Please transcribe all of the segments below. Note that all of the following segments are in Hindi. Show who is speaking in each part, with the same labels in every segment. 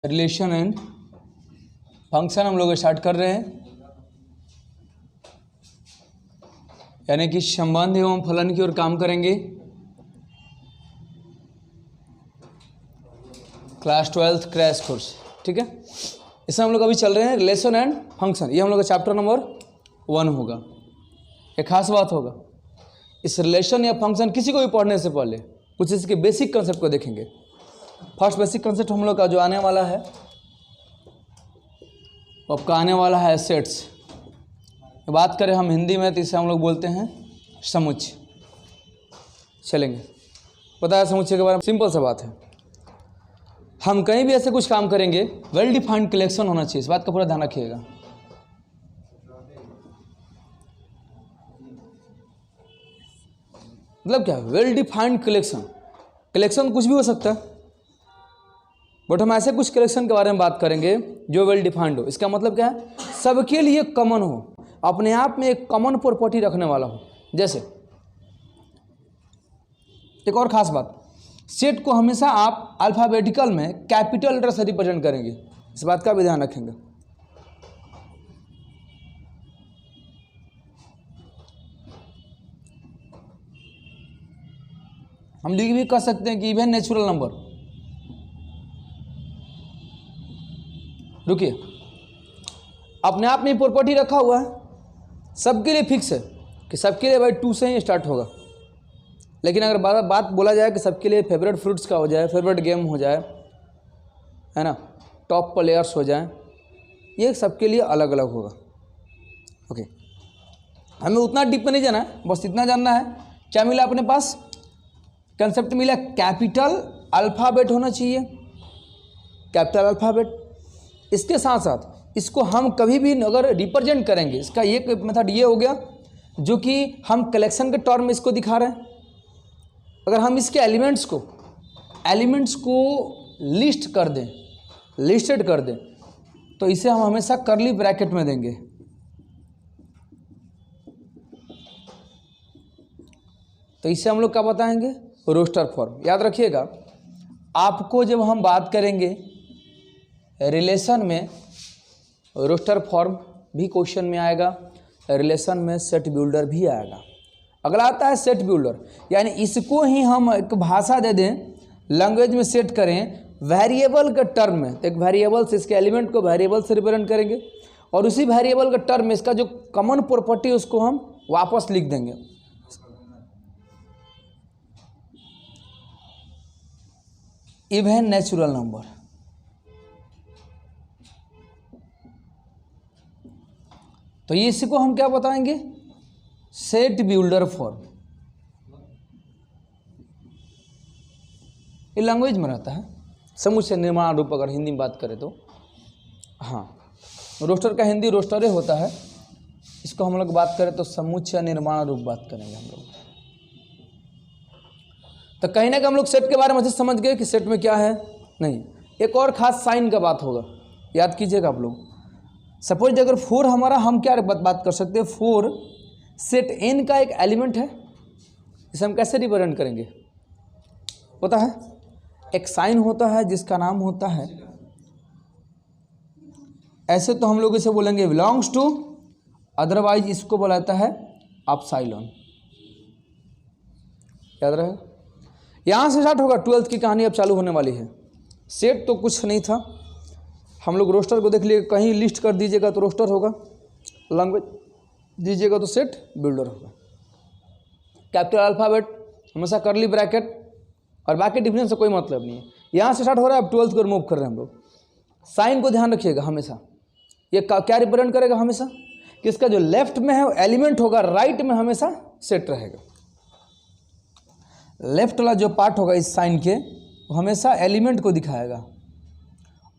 Speaker 1: रिलेशन एंड फंक्शन हम लोग स्टार्ट कर रहे हैं, यानी कि संबंध एवं फलन की ओर काम करेंगे। क्लास 12th क्रैश कोर्स, ठीक है। इसमें हम लोग अभी चल रहे हैं रिलेशन एंड फंक्शन। ये हम लोग का चैप्टर नंबर 1 होगा। एक खास बात होगा, इस रिलेशन या फंक्शन किसी को भी पढ़ने से पहले कुछ इसके बेसिक कंसेप्ट को देखेंगे। फर्स्ट बेसिक कंसेप्ट हम लोग का जो आने वाला है वो आपका आने वाला है सेट्स। बात करें हम हिंदी में तो इसे हम लोग बोलते हैं समुच्चय। चलेंगे, पता है समुच्चय के बारे में? सिंपल सा बात है, हम कहीं भी ऐसे कुछ काम करेंगे वेल डिफाइंड कलेक्शन होना चाहिए। इस बात का पूरा ध्यान रखिएगा। मतलब क्या वेल डिफाइंड कलेक्शन? कलेक्शन कुछ भी हो सकता है, बट हम ऐसे कुछ कलेक्शन के बारे में बात करेंगे जो वेल डिफाइंड हो। इसका मतलब क्या है? सबके लिए कॉमन हो, अपने आप में एक कॉमन प्रॉपर्टी रखने वाला हो। जैसे एक और खास बात, सेट को हमेशा आप अल्फाबेटिकल में कैपिटल लेटर से रिप्रेजेंट करेंगे। इस बात का भी ध्यान रखेंगे। हम लिख भी कर सकते हैं कि इवन नेचुरल नंबर। रुकिए, अपने आप में प्रॉपर्टी रखा हुआ है, सबके लिए फिक्स है कि सबके लिए भाई 2 से ही स्टार्ट होगा। लेकिन अगर बात बोला जाए कि सबके लिए फेवरेट फ्रूट्स का हो जाए, फेवरेट गेम हो जाए, है ना, टॉप प्लेयर्स हो जाए, ये सबके लिए अलग अलग होगा। ओके, हमें उतना डीप में नहीं जाना है, बस इतना जानना है क्या मिला अपने पास? कंसेप्ट मिला, कैपिटल अल्फ़ाबेट होना चाहिए, कैपिटल अल्फ़ाबेट। इसके साथ साथ इसको हम कभी भी अगर रिप्रेजेंट करेंगे, इसका एक मेथड ये हो गया जो कि हम कलेक्शन के टर्म में इसको दिखा रहे हैं। अगर हम इसके एलिमेंट्स को लिस्ट कर दें, लिस्टेड कर दें, तो इसे हम हमेशा कर्ली ब्रैकेट में देंगे। तो इसे हम लोग क्या बताएंगे? Roster form. याद रखिएगा, आपको जब हम बात करेंगे रिलेशन में, रोस्टर फॉर्म भी क्वेश्चन में आएगा, रिलेशन में सेट बिल्डर भी आएगा। अगला आता है सेट बिल्डर, यानी इसको ही हम एक भाषा दे दें, लैंग्वेज में सेट करें वेरिएबल के टर्म में। तो एक वेरिएबल से इसके एलिमेंट को वेरिएबल से रिप्रेजेंट करेंगे, और उसी वेरिएबल के टर्म में इसका जो कॉमन प्रॉपर्टी उसको हम वापस लिख देंगे। Even natural number. तो ये इसी को हम क्या बताएंगे? Set builder form. ये लैंग्वेज में रहता है, समुच्चय निर्माण रूप अगर हिंदी में बात करें तो। हाँ, रोस्टर का हिंदी रोस्टरे होता है, इसको हम लोग बात करें तो समुच्चय निर्माण रूप बात करेंगे हम लोग। तो कहीं ना कहीं हम लोग सेट के बारे में अच्छे समझ गए कि सेट में क्या है। नहीं, एक और खास साइन का बात होगा, याद कीजिएगा आप लोग। सपोज अगर 4 हमारा, हम क्या बात कर सकते हैं, 4 सेट n का एक एलिमेंट है, इसे हम कैसे रिप्रेजेंट करेंगे? पता है, एक साइन होता है जिसका नाम होता है, ऐसे तो हम लोग इसे बोलेंगे बिलोंग्स टू, अदरवाइज इसको बुलाता है अपसाइलॉन। याद रहे, यहाँ से स्टार्ट होगा 12th की कहानी अब चालू होने वाली है। सेट तो कुछ नहीं था, हम लोग रोस्टर को देख लिए, कहीं लिस्ट कर दीजिएगा तो रोस्टर होगा, लैंग्वेज दीजिएगा तो सेट बिल्डर होगा। कैपिटल अल्फ़ाबेट हमेशा कर्ली ब्रैकेट, और बाकी डिफरेंस से कोई मतलब नहीं है। यहाँ से स्टार्ट हो रहा है, अब 12th को रिमूव कर रहे हैं हम लोग। साइन को ध्यान रखिएगा हमेशा, ये क्या रिप्रेजेंट करेगा हमेशा कि इसका जो लेफ्ट में है एलिमेंट होगा, राइट में हमेशा सेट रहेगा। लेफ्ट वाला जो पार्ट होगा इस साइन के, वो हमेशा एलिमेंट को दिखाएगा,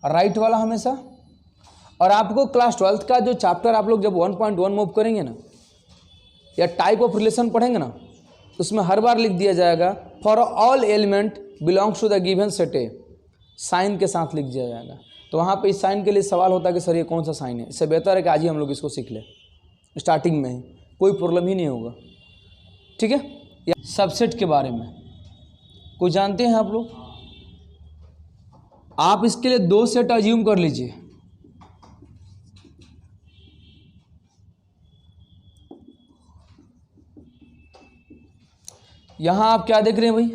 Speaker 1: और राइट वाला हमेशा। और आपको क्लास 12th का जो चैप्टर आप लोग जब 1.1 मूव करेंगे ना, या टाइप ऑफ रिलेशन पढ़ेंगे ना, उसमें हर बार लिख दिया जाएगा for all element belongs to the given set A, sign के साथ लिख दिया जाएगा। तो वहाँ पे इस साइन के लिए सवाल होता है कि सर ये कौन सा साइन है? इससे बेहतर है कि आज ही हम लोग इसको सीख लें, स्टार्टिंग में ही, कोई प्रॉब्लम ही नहीं होगा, ठीक है। या सबसेट के बारे में कोई जानते हैं आप लोग? आप इसके लिए 2 सेट अज्यूम कर लीजिए। यहां आप क्या देख रहे हैं भाई,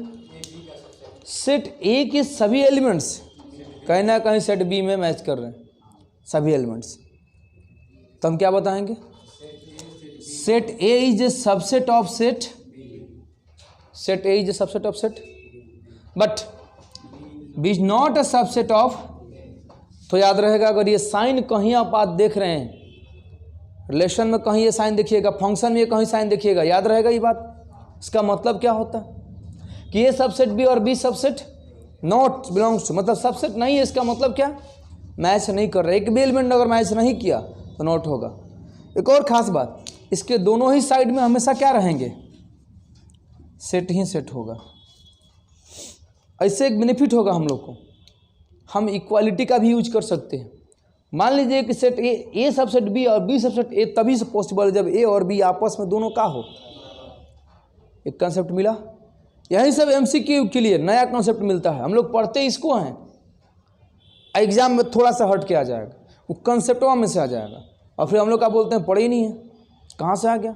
Speaker 1: सेट ए के सभी एलिमेंट्स कहीं ना कहीं सेट बी में मैच कर रहे हैं, सभी एलिमेंट्स। तो हम क्या बताएंगे, set A is a subset of set, set A is a subset of set, but B is not a subset of. तो याद रहेगा, अगर ये साइन कहीं आप देख रहे हैं, रिलेशन में कहीं ये साइन देखिएगा, फंक्शन में कहीं साइन देखिएगा, याद रहेगा ये बात। इसका मतलब क्या होता है कि ये सबसेट बी और B subset not belongs to, मतलब सबसेट नहीं है। इसका मतलब क्या, मैच नहीं कर रहा। एक भी एलिमेंट अगर मैच नहीं किया तो नॉट होगा। एक और खास बात, इसके दोनों ही साइड में हमेशा क्या रहेंगे, सेट ही सेट होगा। ऐसे एक बेनिफिट होगा हम लोग को, हम इक्वालिटी का भी यूज कर सकते हैं। मान लीजिए कि सेट ए सबसेट बी और बी सबसेट ए तभी से पॉसिबल है जब ए और बी आपस में दोनों का हो। एक कंसेप्ट मिला, यही सब एमसीक्यू के लिए नया कंसेप्ट मिलता है। हम लोग पढ़ते इसको हैं, एग्जाम में थोड़ा सा हट के आ जाएगा, वो कंसेप्टवा में से आ जाएगा, और फिर हम लोग क्या बोलते हैं, पढ़े ही नहीं है, कहाँ से आ गया,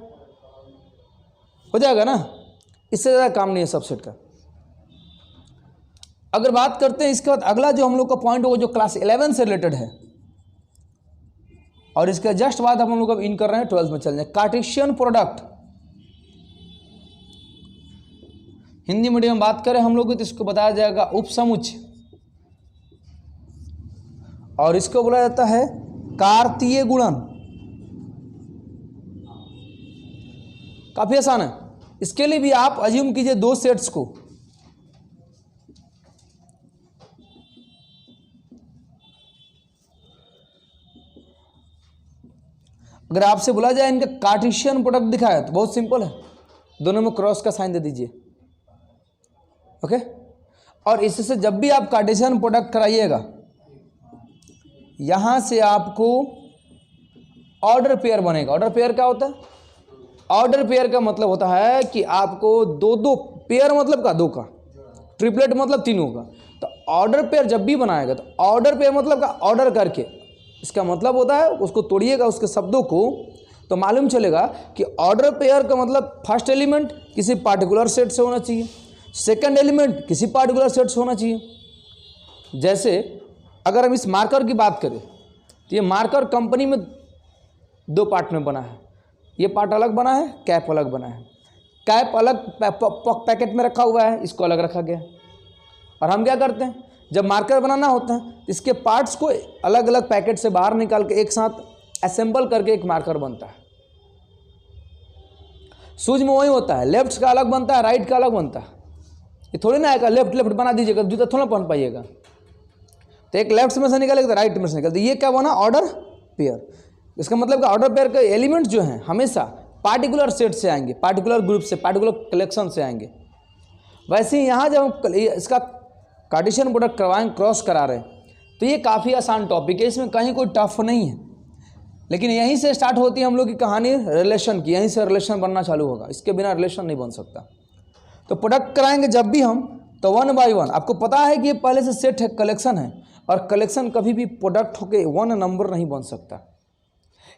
Speaker 1: हो जाएगा ना। इससे ज़्यादा काम नहीं है सबसेट का। अगर बात करते हैं इसके बाद अगला जो हम लोग का पॉइंट वो जो क्लास 11 से रिलेटेड है, और इसके जस्ट बाद हम लोग अब इन कर रहे हैं 12th में चल जाए, कार्टेशियन प्रोडक्ट। हिंदी मीडियम में बात करें हम लोग तो इसको बताया जाएगा उपसमुच्चय, और इसको बोला जाता है कार्तीय गुणन। काफी आसान है। इसके लिए भी आप अज्यूम कीजिए 2 सेट्स को, अगर आपसे बोला जाए इनका कार्टेशियन प्रोडक्ट दिखाया तो बहुत सिंपल है, दोनों में क्रॉस का साइन दे दीजिए, ओके। और इससे जब भी आप कार्टेशियन प्रोडक्ट कराइएगा, यहां से आपको ऑर्डर पेयर बनेगा। ऑर्डर पेयर क्या होता है, ऑर्डर पेयर का मतलब होता है कि आपको 2 पेयर मतलब का 2 का, ट्रिपलेट मतलब 3 का। तो ऑर्डर पेयर जब भी बनाएगा तो ऑर्डर पेयर मतलब का ऑर्डर करके, इसका मतलब होता है उसको तोड़िएगा उसके शब्दों को तो मालूम चलेगा कि ऑर्डर पेयर का मतलब फर्स्ट एलिमेंट किसी पार्टिकुलर सेट से होना चाहिए, सेकंड एलिमेंट किसी पार्टिकुलर सेट से होना चाहिए। जैसे अगर हम इस मार्कर की बात करें तो ये मार्कर कंपनी में 2 पार्ट में बना है, ये पार्ट अलग बना है, कैप अलग बना है। कैप अलग पैकेट में रखा हुआ है, इसको अलग रखा गया है। और हम क्या करते हैं, जब मार्कर बनाना होता है इसके पार्ट्स को अलग अलग पैकेट से बाहर निकाल के एक साथ असेंबल करके एक मार्कर बनता है। सूज में वही होता है, लेफ्ट का अलग बनता है, राइट का अलग बनता है। ये थोड़ी ना आएगा लेफ्ट लेफ्ट बना दीजिएगा, जूता थोड़ा पहन पाइएगा। तो एक लेफ्ट में से निकलेगा तो राइट में से निकलता है। ये क्या बना, ऑर्डर पेयर। इसका मतलब ऑर्डर पेयर के एलिमेंट्स जो हैं हमेशा पार्टिकुलर सेट से आएंगे, पार्टिकुलर ग्रुप से, पार्टिकुलर कलेक्शन से आएंगे। वैसे ही यहाँ जब हम इसका कार्टेशियन प्रोडक्ट करवाएं, क्रॉस करा रहे हैं, तो ये काफ़ी आसान टॉपिक है, इसमें कहीं कोई टफ नहीं है। लेकिन यहीं से स्टार्ट होती है हम लोग की कहानी रिलेशन की, यहीं से रिलेशन बनना चालू होगा, इसके बिना रिलेशन नहीं बन सकता। तो प्रोडक्ट कराएंगे जब भी हम, तो 1 बाय 1 आपको पता है कि ये पहले से सेट है, कलेक्शन है, और कलेक्शन कभी भी प्रोडक्ट होके 1 नंबर नहीं बन सकता।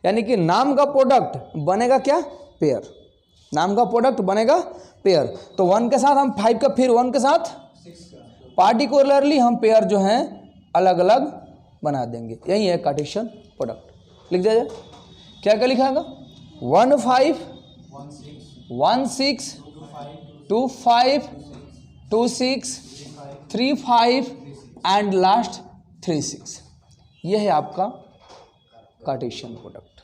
Speaker 1: यानी कि नाम का प्रोडक्ट बनेगा क्या, पेयर। नाम का प्रोडक्ट बनेगा पेयर। तो 1 के साथ हम 5 का, फिर 1 के साथ पार्टिकुलरली हम पेयर जो हैं अलग अलग बना देंगे। यही है कार्टेशियन प्रोडक्ट। लिख दिया जाए, क्या क्या लिखा होगा, 1 5 1 6 2 5 2 6 3 5 एंड लास्ट 3 6। यह है आपका कार्टेशियन प्रोडक्ट।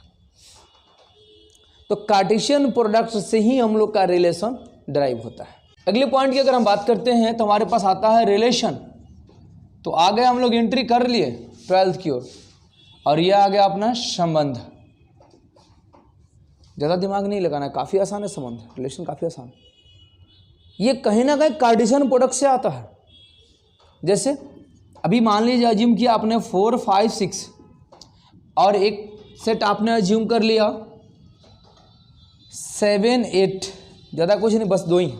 Speaker 1: तो कार्टेशियन प्रोडक्ट से ही हम लोग का रिलेशन ड्राइव होता है। अगले पॉइंट की अगर हम बात करते हैं तो हमारे पास आता है रिलेशन। तो आगे हम लोग एंट्री कर लिए 12th की ओर, और यह आ गया अपना संबंध। ज़्यादा दिमाग नहीं लगाना है, काफ़ी आसान है संबंध, रिलेशन काफ़ी आसान। ये कहीं ना कहीं कार्टेशियन प्रोडक्ट से आता है। जैसे अभी मान लीजिए अज्यूम किया आपने 4 5 6, और एक सेट आपने अज्यूम कर लिया 7 8, ज़्यादा कुछ नहीं, बस 2 ही।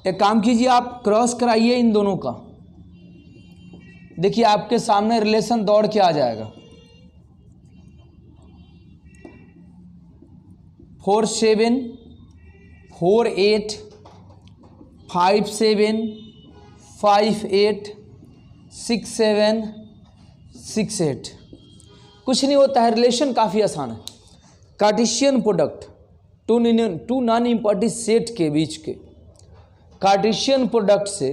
Speaker 1: एक काम कीजिए, आप क्रॉस कराइए इन दोनों का, देखिए आपके सामने रिलेशन दौड़ के आ जाएगा 4 7 4 8 5 7 5 8 6 7 6 8। कुछ नहीं होता है, रिलेशन काफ़ी आसान है। Cartesian product two non important set के बीच के कार्टेशियन प्रोडक्ट से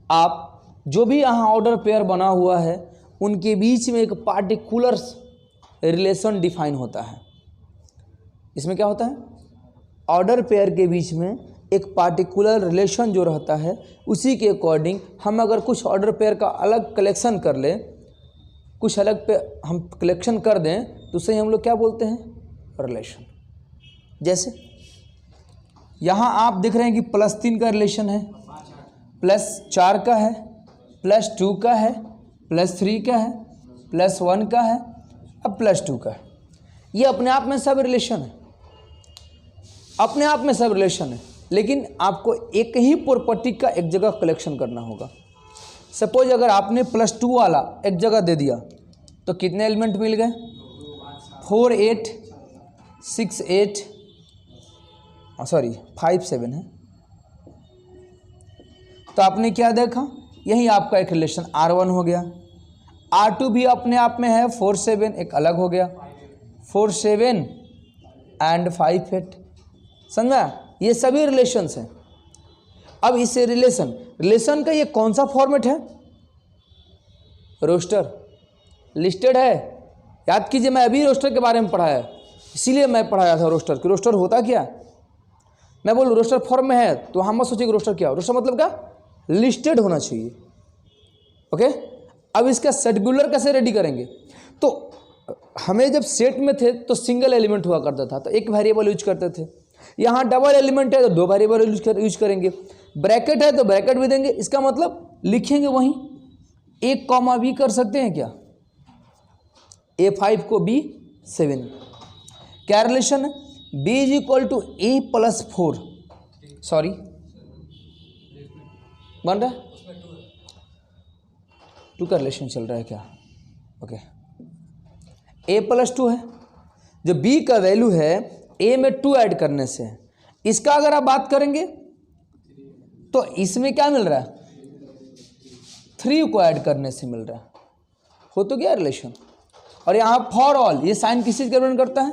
Speaker 1: आप जो भी यहाँ ऑर्डर पेयर बना हुआ है उनके बीच में एक पार्टिकुलर रिलेशन डिफाइन होता है। इसमें क्या होता है, ऑर्डर पेयर के बीच में एक पार्टिकुलर रिलेशन जो रहता है उसी के अकॉर्डिंग हम अगर कुछ ऑर्डर पेयर का अलग कलेक्शन कर लें, कुछ अलग पे हम कलेक्शन कर दें तो उसे हम लोग क्या बोलते हैं, रिलेशन। जैसे यहाँ आप देख रहे हैं कि +3 का रिलेशन है, +4 का है, +2 का है, +3 का है, +1 का है, अब +2 का है। ये अपने आप में सब रिलेशन है, अपने आप में सब रिलेशन है, लेकिन आपको एक ही प्रॉपर्टी का एक जगह कलेक्शन करना होगा। सपोज अगर आपने +2 वाला एक जगह दे दिया तो कितने एलिमेंट मिल गए, 4 8 6 8 5 7 है। तो आपने क्या देखा, यही आपका एक रिलेशन R1 हो गया। R2 भी अपने आप में है, 4 7 एक अलग हो गया, 4 7 एंड 5 8। समझा, ये सभी रिलेशंस हैं। अब इस रिलेशन का ये कौन सा फॉर्मेट है, रोस्टर लिस्टेड है। याद कीजिए, मैं अभी रोस्टर के बारे में पढ़ाया, इसीलिए मैं पढ़ाया था रोस्टर कि रोस्टर होता क्या। मैं बोलूँ रोस्टर फॉर्म में है तो हम मत सोचिए कि रोस्टर क्या हो। रोस्टर मतलब क्या, लिस्टेड होना चाहिए। ओके, अब इसका शेड्यूलर कैसे रेडी करेंगे, तो हमें जब सेट में थे तो सिंगल एलिमेंट हुआ करता था, तो एक वेरिएबल यूज करते थे। यहाँ डबल एलिमेंट है तो 2 वेरिएबल यूज करेंगे। ब्रैकेट है तो ब्रैकेट भी देंगे, इसका मतलब लिखेंगे वहीं A, B कर सकते हैं क्या, A5 को B7। क्या रिलेशन है, B = A+4 सॉरी बन रहा है, 2 का रिलेशन चल रहा है क्या, ओके। A+2 है, जो B का वैल्यू है A में 2 ऐड करने से, इसका अगर आप बात करेंगे तो इसमें क्या मिल रहा है, 3 को ऐड करने से मिल रहा है, हो तो गया रिलेशन। और यहाँ फॉर ऑल, ये साइन किस चीज का रिप्रेजेंट करता है,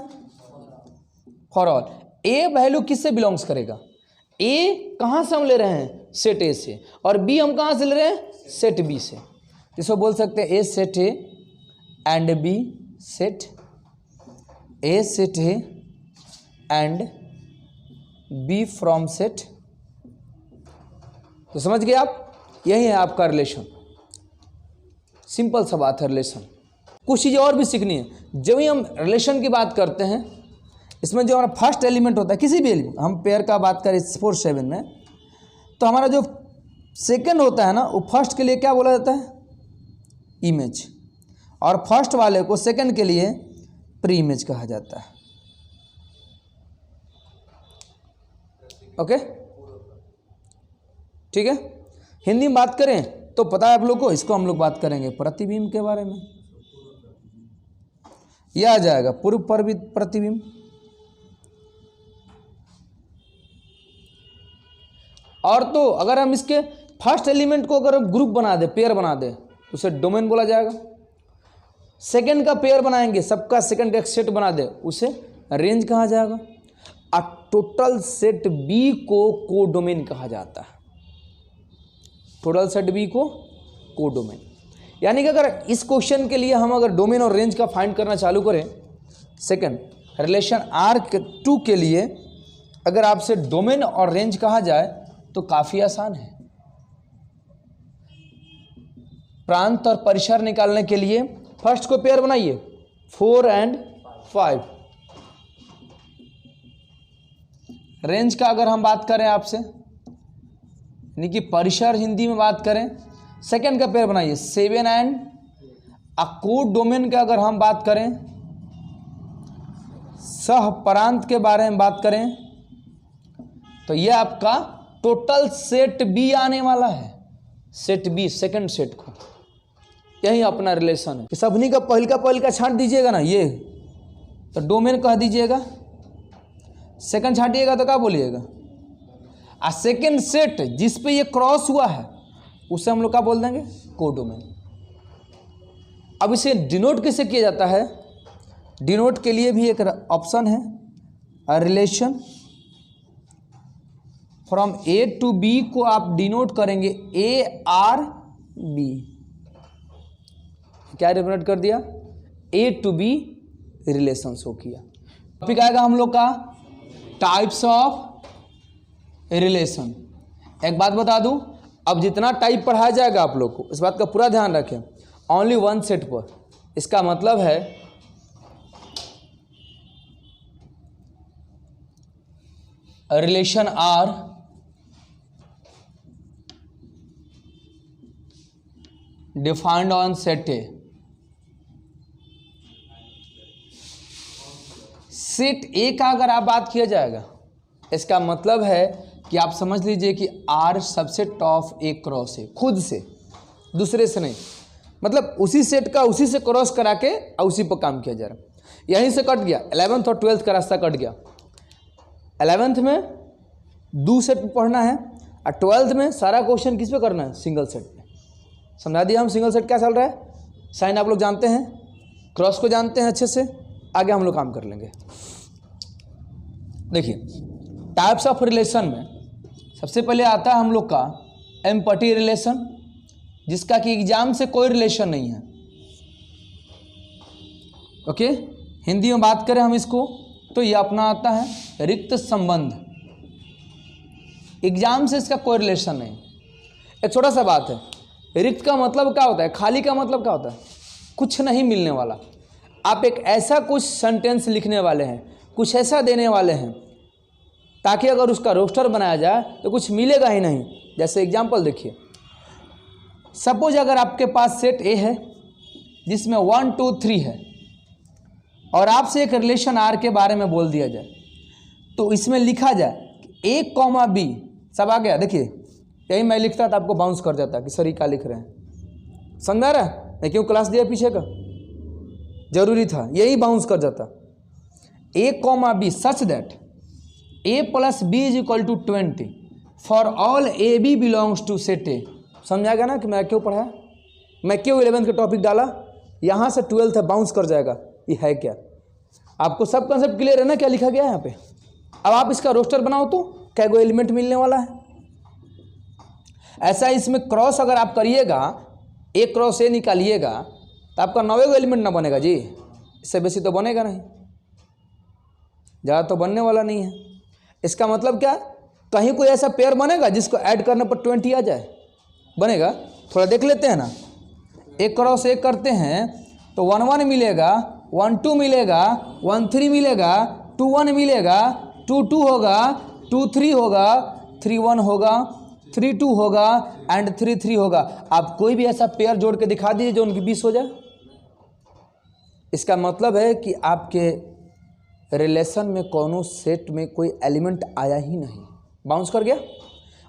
Speaker 1: फॉर ऑल। ए वैल्यू किससे बिलोंग्स करेगा, ए कहाँ से हम ले रहे हैं, सेट ए से, और बी हम कहाँ से ले रहे हैं, सेट बी से। जिसको बोल सकते हैं A set A and B set, A set A and B from set. तो समझ गए आप, यही है आपका रिलेशन। सिंपल सा बात है रिलेशन। कुछ चीज़ें और भी सीखनी है। जब भी हम रिलेशन की बात करते हैं, इसमें जो हमारा फर्स्ट एलिमेंट होता है, किसी भी एलिमेंट, हम पेयर का बात करें 4 7 में, तो हमारा जो सेकंड होता है ना, वो फर्स्ट के लिए क्या बोला जाता है, इमेज, और फर्स्ट वाले को सेकंड के लिए प्री इमेज कहा जाता है। ओके, ठीक है। हिंदी में बात करें तो पता है आप लोग को, इसको हम लोग बात करेंगे प्रतिबिंब के बारे में। यह आ जाएगा पूर्व प्रतिबिंब, और तो अगर हम इसके फर्स्ट एलिमेंट को अगर ग्रुप बना दे, पेयर बना दे, तो उसे डोमेन बोला जाएगा। सेकंड का पेयर बनाएंगे, सबका सेकंड एक सेट बना दे, उसे रेंज कहा जाएगा। और टोटल सेट बी को कोडोमेन कहा जाता है। टोटल सेट बी को कोडोमेन, यानी कि अगर इस क्वेश्चन के लिए हम अगर डोमेन और रेंज का फाइंड करना चालू करें, सेकंड रिलेशन R2 के लिए अगर आपसे डोमेन और रेंज कहा जाए तो काफ़ी आसान है। प्रांत और परिसर निकालने के लिए फर्स्ट को पेयर बनाइए, 4 और 5। रेंज का अगर हम बात करें आपसे, यानी कि परिसर हिंदी में बात करें, सेकंड का पेयर बनाइए 7 और कोड डोमेन का अगर हम बात करें, सह प्रांत के बारे में बात करें, तो यह आपका टोटल सेट बी आने वाला है। सेट बी, सेकंड सेट को यही अपना रिलेशन है कि सबनी का पहिल का छांट दीजिएगा ना ये तो डोमेन कह दीजिएगा, सेकंड छांटिएगा तो क्या बोलिएगा, आ सेकंड सेट जिस पे ये क्रॉस हुआ है उसे हम लोग क्या बोल देंगे, कोडोमेन। अब इसे डिनोट कैसे किया जाता है, डिनोट के लिए भी एक ऑप्शन है, a relation from A to B को आप डिनोट करेंगे ARB। क्या रिप्रेजेंट कर दिया, A to B relation show किया। टॉपिक आएगा हम लोग का टाइप्स ऑफ रिलेशन। एक बात बता दूं, अब जितना टाइप पढ़ाया जाएगा आप लोग को इस बात का पूरा ध्यान रखें, ओनली वन सेट पर। इसका मतलब है relation R defined on set A. Set A का अगर आप बात किया जाएगा इसका मतलब है कि आप समझ लीजिए कि R subset of A cross है, खुद से, दूसरे से नहीं, मतलब उसी सेट का उसी से क्रॉस करा के और उसी पर काम किया जा रहा है। यहीं से कट गया 11th और 12th का रास्ता कट गया। 11th में 2 सेट पे पढ़ना है और 12th में सारा क्वेश्चन किस पे करना है, सिंगल सेट पे। समझा दिया हम सिंगल सेट क्या चल रहा है, साइन आप लोग जानते हैं, क्रॉस को जानते हैं अच्छे से, आगे हम लोग काम कर लेंगे। देखिए टाइप्स ऑफ रिलेशन में सबसे पहले आता है हम लोग का एम्पैथी रिलेशन, जिसका कि एग्जाम से कोई रिलेशन नहीं है। ओके, हिंदी में बात करें हम इसको तो ये अपना आता है रिक्त संबंध, एग्जाम से इसका कोई रिलेशन नहीं। एक छोटा सा बात है, रिक्त का मतलब क्या होता है, खाली का मतलब क्या होता है, कुछ नहीं मिलने वाला। आप एक ऐसा कुछ सेंटेंस लिखने वाले हैं, कुछ ऐसा देने वाले हैं ताकि अगर उसका रोस्टर बनाया जाए तो कुछ मिलेगा ही नहीं। जैसे एग्जांपल देखिए, सपोज अगर आपके पास सेट ए है जिसमें 1 2 3 है और आपसे एक रिलेशन आर के बारे में बोल दिया जाए तो इसमें लिखा जाए ए कॉमा बी, सब आ गया। देखिए यही मैं लिखता था आपको बाउंस कर जाता कि सर ये क्या लिख रहे हैं, समझा रहा है, मैं क्यों क्लास दिया पीछे का, जरूरी था, यही बाउंस कर जाता। A comma B such that a plus B is equal to 20 for all A B belongs to set A. समझा गया ना कि मैं क्यों पढ़ा, मैं क्यों 11th का टॉपिक डाला, यहाँ से 12th है, बाउंस कर जाएगा। ये है क्या, आपको सब कंसेप्ट क्लियर है ना क्या लिखा गया है यहाँ पे। अब आप इसका रोस्टर बनाओ तो क्या कोई एलिमेंट मिलने वाला है। ऐसा इसमें क्रॉस अगर आप करिएगा, ए क्रॉस ए निकालिएगा तो आपका 9 एलिमेंट ना बनेगा जी, इससे बेसी तो बनेगा नहीं, ज़्यादा तो बनने वाला नहीं है। इसका मतलब क्या, कहीं कोई ऐसा पेयर बनेगा जिसको ऐड करने पर 20 आ जाए, बनेगा, थोड़ा देख लेते हैं ना। एक क्रॉस एक करते हैं तो 1 1 मिलेगा, 1 2 मिलेगा, 1 3 मिलेगा, 2 1 मिलेगा, 2 2 होगा, 2 3 होगा, 3 1 होगा, 3 2 होगा एंड 3 3 होगा। आप कोई भी ऐसा पेयर जोड़ के दिखा दीजिए जो उनकी 20 हो जाए। इसका मतलब है कि आपके रिलेशन में कोनो सेट में कोई एलिमेंट आया ही नहीं, बाउंस कर गया,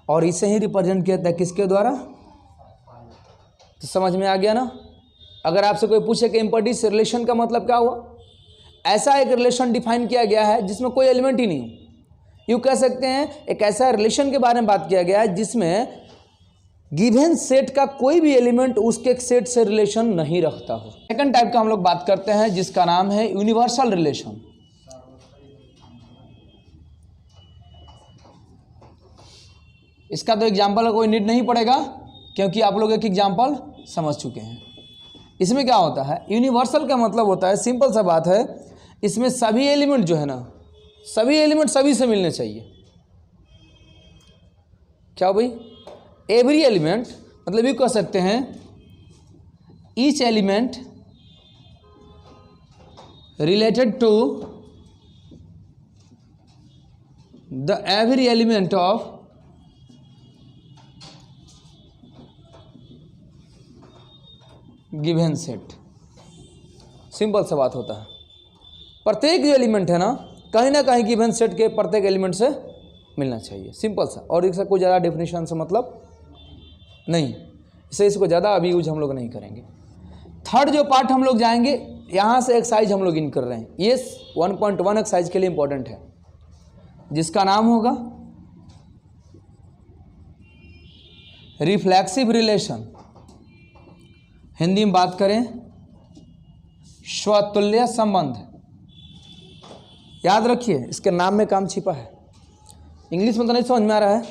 Speaker 1: और इसे ही रिप्रेजेंट किया था किसके द्वारा, तो समझ में आ गया ना। अगर आपसे कोई पूछे कि एम्पैथी से रिलेशन का मतलब क्या हुआ, ऐसा एक रिलेशन डिफाइन किया गया है जिसमें कोई एलिमेंट ही नहीं हो। यूँ कह सकते हैं एक ऐसा रिलेशन के बारे में बात किया गया है जिसमें गिवन सेट का कोई भी एलिमेंट उसके सेट से रिलेशन नहीं रखता हो। सेकंड टाइप का हम लोग बात करते हैं जिसका नाम है यूनिवर्सल रिलेशन। इसका तो एग्जाम्पल कोई नीड नहीं पड़ेगा क्योंकि आप लोग एक एग्जाम्पल समझ चुके हैं। इसमें क्या होता है, यूनिवर्सल का मतलब होता है, सिंपल सा बात है, इसमें सभी एलिमेंट जो है ना, सभी एलिमेंट सभी से मिलने चाहिए। क्या भाई, एवरी एलिमेंट, मतलब ये कह सकते हैं each element related to the every element of given set. Simple सा बात होता है, प्रत्येक जो एलिमेंट है ना कहीं गिवन सेट के प्रत्येक एलिमेंट से मिलना चाहिए, सिंपल सा। और इसका कोई ज़्यादा डेफिनेशन से मतलब नहीं, इससे इसको ज़्यादा अभी यूज हम लोग नहीं करेंगे। थर्ड जो पार्ट हम लोग जाएंगे, यहाँ से एक्सरसाइज हम लोग इन कर रहे हैं, ये 1.1 एक्सरसाइज के लिए इंपॉर्टेंट है, जिसका नाम होगा रिफ्लेक्सिव रिलेशन। हिंदी में बात करें स्वतुल्य संबंध। याद रखिए, इसके नाम में काम छिपा है। इंग्लिश में तो नहीं समझ में आ रहा है,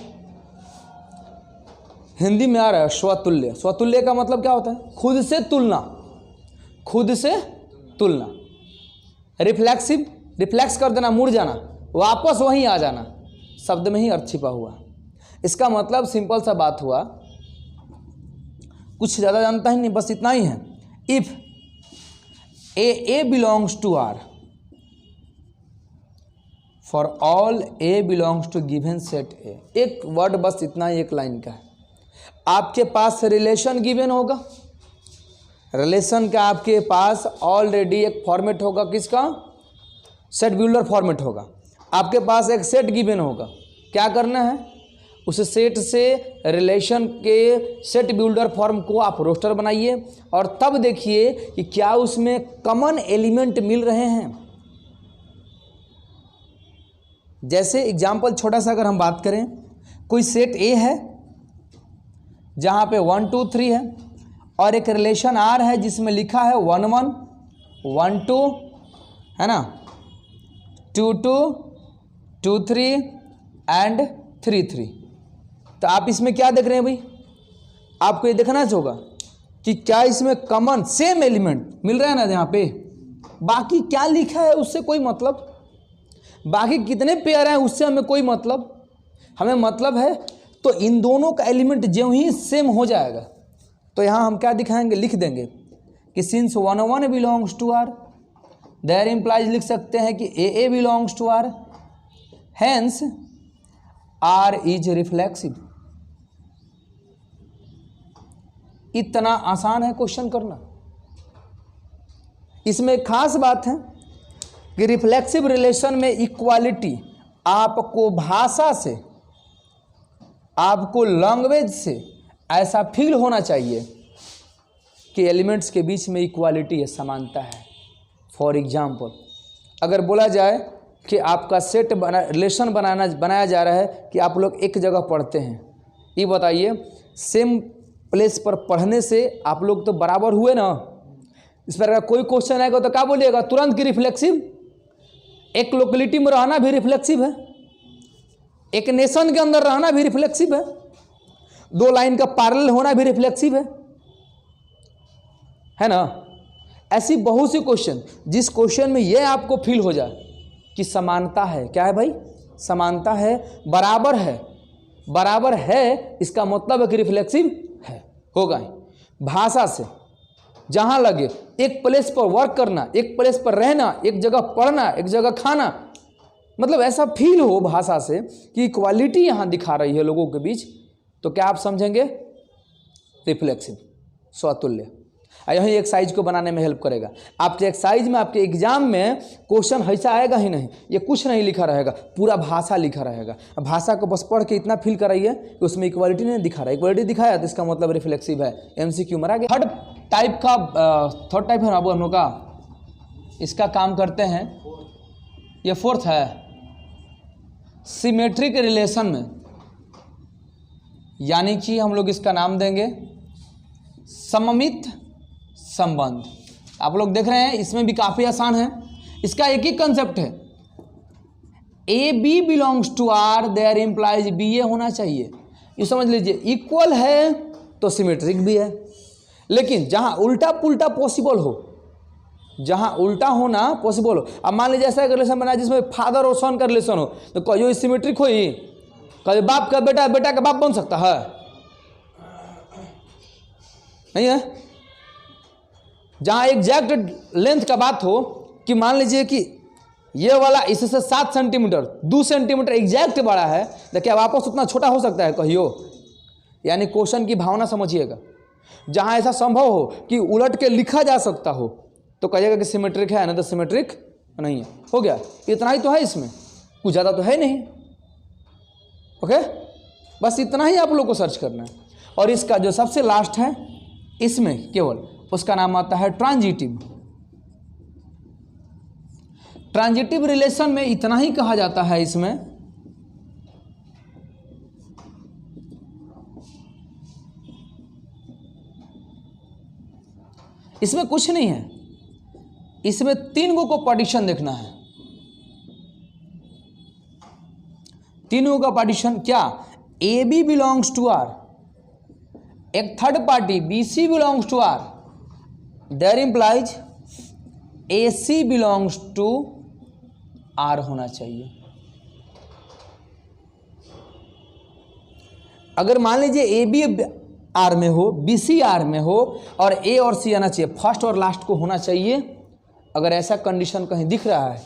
Speaker 1: हिंदी में आ रहा है। स्वतुल्य, स्वतुल्य का मतलब क्या होता है? खुद से तुलना, खुद से तुलना। रिफ्लेक्सिव, रिफ्लेक्स कर देना, मुड़ जाना, वापस वहीं आ जाना, शब्द में ही अर्थ छिपा हुआ। इसका मतलब सिंपल सा बात हुआ, कुछ ज़्यादा जानता ही नहीं, बस इतना ही है। If A belongs to R, for all A belongs to given set A. एक वर्ड बस इतना ही, एक लाइन का है। आपके पास रिलेशन गिवन होगा, रिलेशन का आपके पास ऑलरेडी एक फॉर्मेट होगा, किसका? सेट बिल्डर फॉर्मेट होगा। आपके पास एक सेट गिवन होगा, क्या करना है? उस सेट से रिलेशन के सेट बिल्डर फॉर्म को आप रोस्टर बनाइए और तब देखिए कि क्या उसमें कॉमन एलिमेंट मिल रहे हैं। जैसे एग्जाम्पल छोटा सा अगर हम बात करें, कोई सेट ए है जहाँ पे 1 2 3 है और एक रिलेशन आर है जिसमें लिखा है 1 1 1 2, है ना, 2 2 2 3 एंड 3 3। तो आप इसमें क्या देख रहे हैं भाई? आपको ये देखना होगा कि क्या इसमें कॉमन सेम एलिमेंट मिल रहा है ना यहाँ पे। बाकी क्या लिखा है उससे कोई मतलब, बाकी कितने पेयर हैं उससे हमें कोई मतलब। हमें मतलब है तो इन दोनों का एलिमेंट जो ही सेम हो जाएगा, तो यहाँ हम क्या दिखाएंगे? लिख देंगे कि since 1 1 belongs to R, there implies लिख सकते हैं कि A belongs to R, hence R is reflexive. इतना आसान है क्वेश्चन करना। इसमें एक खास बात है कि रिफ्लेक्सिव रिलेशन में इक्वालिटी आपको भाषा से, आपको लैंग्वेज से ऐसा फील होना चाहिए कि एलिमेंट्स के बीच में इक्वालिटी है, समानता है। फॉर एग्जाम्पल, अगर बोला जाए कि आपका सेट रिलेशन बनाया जा रहा है कि आप लोग एक जगह पढ़ते हैं, ये बताइए सेम प्लेस पर पढ़ने से आप लोग तो बराबर हुए ना। इस पर अगर कोई क्वेश्चन आएगा तो क्या बोलिएगा? तुरंत कि रिफ्लेक्सिव। एक लोकेलिटी में रहना भी रिफ्लेक्सिव है, एक नेशन के अंदर रहना भी रिफ्लेक्सिव है, दो लाइन का पैरेलल होना भी रिफ्लेक्सिव है ना। ऐसी बहुत सी क्वेश्चन, जिस क्वेश्चन में यह आपको फील हो जाए कि समानता है। क्या है भाई? समानता है, बराबर है। बराबर है इसका मतलब है कि रिफ्लेक्सिव है, होगा ही। भाषा से जहाँ लगे, एक प्लेस पर वर्क करना, एक प्लेस पर रहना, एक जगह पढ़ना, एक जगह खाना, मतलब ऐसा फील हो भाषा से कि इक्वालिटी यहाँ दिखा रही है लोगों के बीच, तो क्या आप समझेंगे? रिफ्लेक्सिव, स्वतुल्य। यही एक्सरसाइज को बनाने में हेल्प करेगा। आपके एक्सरसाइज में, आपके एग्जाम में क्वेश्चन ऐसा आएगा ही नहीं, ये कुछ नहीं लिखा रहेगा, पूरा भाषा लिखा रहेगा। भाषा को बस पढ़ के इतना फील कराइए कि उसमें इक्वालिटी नहीं दिखा रहा। इक्वालिटी दिखाया तो इसका मतलब रिफ्लेक्सिव है। MCQ मरा गया। थर्ड टाइप है ना, अब हम लोग का इसका काम करते हैं। ये फोर्थ है, सिमेट्रिक रिलेशन में, यानी कि हम लोग इसका नाम देंगे सममित संबंध। आप लोग देख रहे हैं इसमें भी काफ़ी आसान है। इसका एक ही कंसेप्ट है, A B belongs to R, there implies B A होना चाहिए। ये समझ लीजिए, इक्वल है तो सिमेट्रिक भी है। लेकिन जहाँ उल्टा पुल्टा पॉसिबल हो, जहाँ उल्टा होना पॉसिबल हो, अब मान लीजिए ऐसा एक रिलेशन बनाया जिसमें फादर और सन का रिलेशन हो, तो कहियो सिमेट्रिक हो ही, कभी बाप का बेटा, बेटा का बाप बन सकता है? नहीं है। जहाँ एग्जैक्ट लेंथ का बात हो कि मान लीजिए कि ये वाला इससे 7 सेंटीमीटर 2 सेंटीमीटर एग्जैक्ट बड़ा है, तो क्या वापस उतना छोटा हो सकता है कहियो? यानी क्वेश्चन की भावना समझिएगा। जहाँ ऐसा संभव हो कि उलट के लिखा जा सकता हो, तो कहिएगा कि सिमेट्रिक है, ना तो सिमेट्रिक नहीं है। हो गया, इतना ही तो है, इसमें कुछ ज़्यादा तो है नहीं। ओके, बस इतना ही आप लोग को सर्च करना है। और इसका जो सबसे लास्ट है, इसमें केवल उसका नाम आता है ट्रांजिटिव। ट्रांजिटिव रिलेशन में इतना ही कहा जाता है, इसमें कुछ नहीं है, इसमें 3 को पार्टीशन देखना है। 3 का पार्टीशन क्या, A B belongs to R, एक third party B C belongs to R, there implies A C belongs to R होना चाहिए। अगर मान लीजिए ए बी आर में हो, बी सी आर में हो और ए और सी आना चाहिए, फर्स्ट और लास्ट को होना चाहिए। अगर ऐसा कंडीशन कहीं दिख रहा है,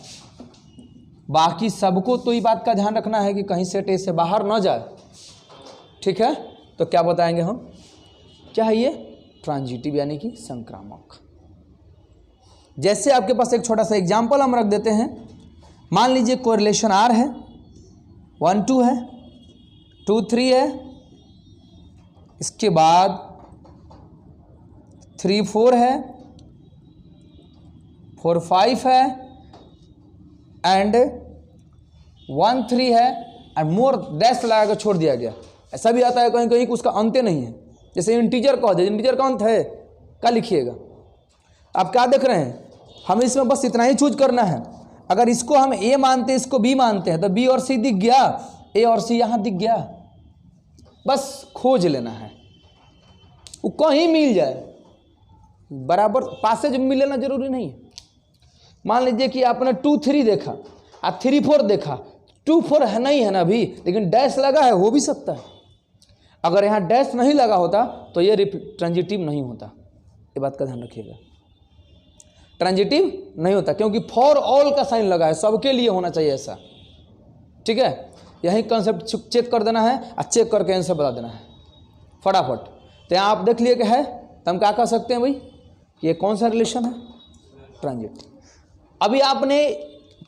Speaker 1: बाकी सबको तो ये बात का ध्यान रखना है कि कहीं सेट ए से बाहर ना जाए, ठीक है। तो क्या बताएंगे हम, क्या है ये, ट्रांजिटिव यानी कि संक्रामक। जैसे आपके पास एक छोटा सा एग्जाम्पल हम रख देते हैं। मान लीजिए कोई रिलेशन आर है, 1 2 है, 2 3 है, इसके बाद 3 4 है, 4 5 है एंड 1 3 है एंड मोर डैश लगा कर छोड़ दिया गया। ऐसा भी आता है कहीं कहीं उसका अंत नहीं है, जैसे इंटीजर कह दे, इंटीजर का अंत है, क्या लिखिएगा। आप क्या देख रहे हैं, हमें इसमें बस इतना ही चूज करना है। अगर इसको हम ए मानते हैं, इसको बी मानते हैं, तो बी और सी दिख गया, ए और सी यहाँ दिख गया, बस खोज लेना है, वो कहीं मिल जाए, बराबर पासेज मिल लेना जरूरी नहीं है। मान लीजिए कि आपने 2 3 देखा और 3 4 देखा, 2 4 है नहीं है ना अभी, लेकिन डैश लगा है, हो भी सकता है। अगर यहाँ डैश नहीं लगा होता तो ये ट्रांजिटिव नहीं होता, ये बात का ध्यान रखिएगा। ट्रांजिटिव नहीं होता क्योंकि फॉर ऑल का साइन लगा है, सबके लिए होना चाहिए ऐसा, ठीक है। यही कंसेप्ट चेक कर देना है और चेक करके आंसर बता देना है फटाफट। तो यहाँ आप देख लिए कि है, तो हम क्या कह सकते हैं भाई, ये कौन सा रिलेशन है, ट्रांजिटिव। अभी आपने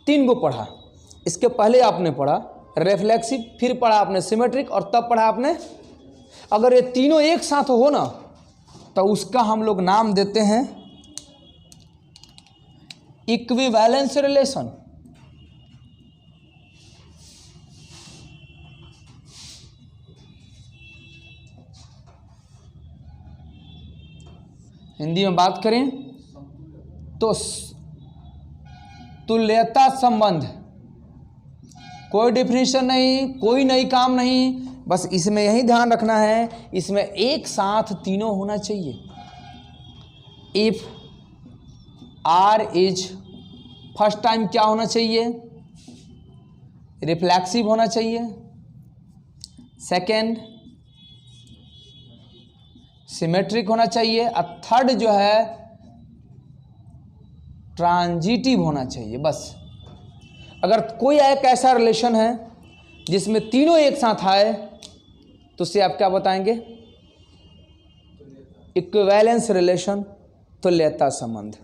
Speaker 1: 3 को पढ़ा, इसके पहले आपने पढ़ा रिफ्लेक्सिव, फिर पढ़ा आपने सिमेट्रिक और तब पढ़ा आपने, अगर ये तीनों एक साथ हो ना तो उसका हम लोग नाम देते हैं इक्विवेलेंस रिलेशन। हिंदी में बात करें तो तुल्यता संबंध, कोई डिफिनेशन नहीं, कोई नई काम नहीं, बस इसमें यही ध्यान रखना है, इसमें एक साथ तीनों होना चाहिए। If R is, first time क्या होना चाहिए, रिफ्लेक्सिव होना चाहिए, सेकेंड सिमेट्रिक होना चाहिए और थर्ड जो है ट्रांजिटिव होना चाहिए। बस अगर कोई एक ऐसा रिलेशन है जिसमें तीनों एक साथ आए तो उसे आप क्या बताएंगे, इक्विवेलेंस रिलेशन, तुल्यता संबंध।